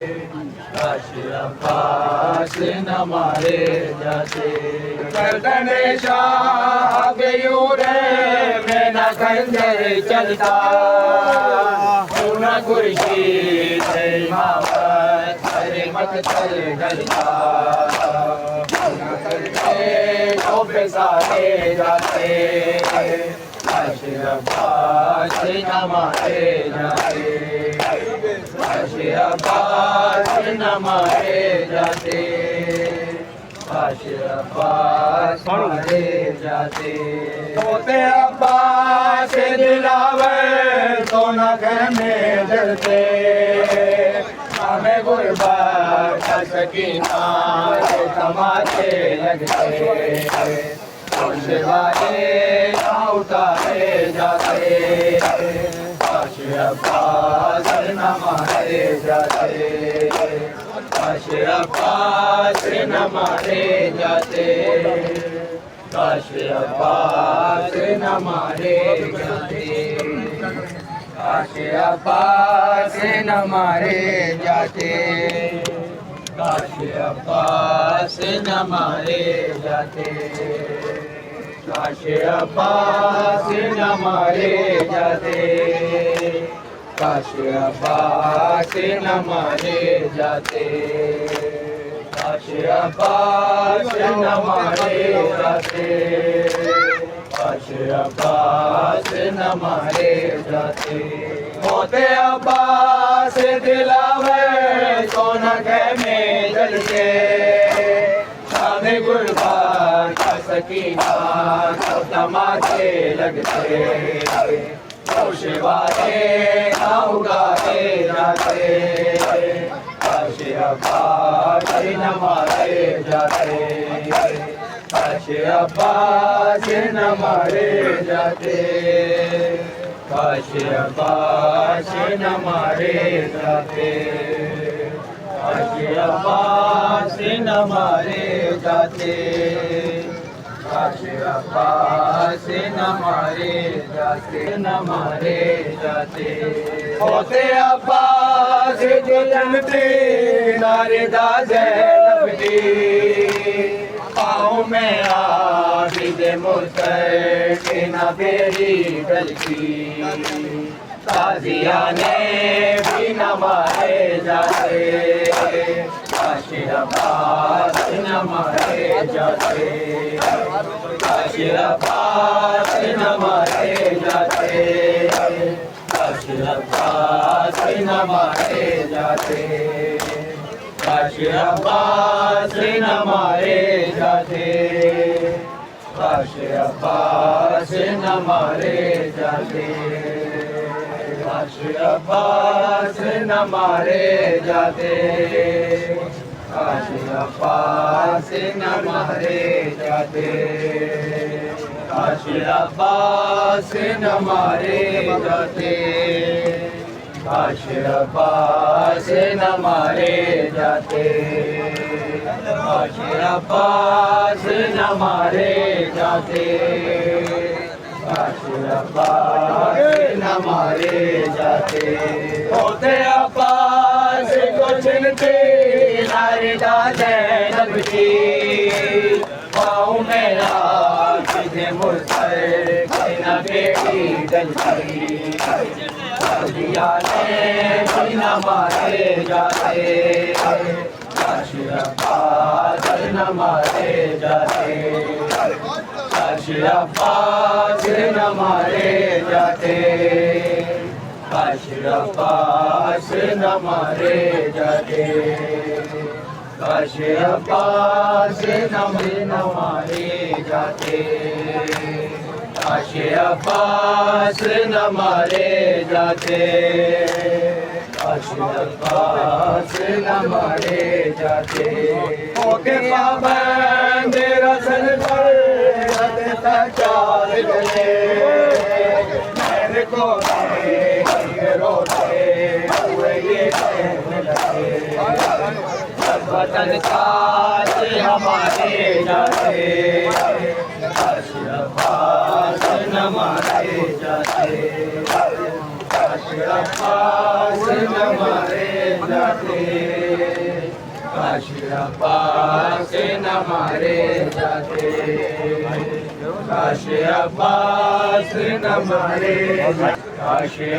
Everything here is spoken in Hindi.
काश अब्बास न मारे जाते। गर्दन शाह बेयूरे में न खंजर चलता, न खुर्शीद इमामत अरे मकतल ढलता, न करते तो सारे जाते। काश अब्बास न मारे जाते, काश अब्बास न मारे जाते, काश अब्बास मारे जाते। होते अब्बास दिलावर तो न कहने डरते, हमें गुरबत का सकीना के तमाचे लगते। होश वाले ना उतारे जाते, काश अब्बास न मारे जाते, काश अब्बास न मारे जाते, काश अब्बास न मारे जाते, काश अब्बास न मारे जाते, काश अब्बास न मारे जाते, काश अब्बास न मारे जाते, काश अब्बास न मारे जाते, काश अब्बास न मारे जाते, काश अब्बास न मारे जाते। होते अब्बास दिलावर तो न कहने जलते, शामे गुरबान का सकीना सब तमाचे लगते। होश वाले ना उगाए जाते, काश अब्बास न मारे जाते, काश अब्बास न मारे जाते, काश अब्बास न मारे जाते, काश अब्बास न मारे जाते, काश अब्बास न मारे जाते, न मारे जाते। होते अब्बास जलते नारिदा ज़ैनब दी, पाँव में आबिद मुर्तज़ा न बेरी डलती। ताज़ियाने भी न मारे जाते, काश अब्बास न मारे जाते, काश अब्बास न मारे जाते, काश अब्बास न मारे जाते, काश अब्बास न मारे जाते, काश अब्बास न मारे जाते, काश अब्बास न मारे जाते, काश अब्बास न मारे जाते, काश अब्बास न मारे जाते, काश अब्बास न मारे जाते, काश अब्बास न मारे जाते, काश अब्बास न मारे जाते। होते अब्बास को चिनते नारिदा ज़ैनब की, पाँव में आबिद मुर्तज़ा न बेरी डलती। ताज़ियाने भी न मारे जाते, काश अब्बास न मारे जाते, काश अब्बास न मारे जाते, काश अब्बास न मारे जाते, काश अब्बास न मारे जाते, काश अब्बास न मारे जाते, काश अब्बास न मारे जाते। होके पाबंद रसल पर चाल गले, मेरे को रोते हुए ये कहने लगे, वतन काश हमारे जाते, काश अब्बास न मारे जाते, काश अब्बास न मारे जाते। जाते काशी अप्पा से न मारे जाते काशी अप्पा से न मारे काशी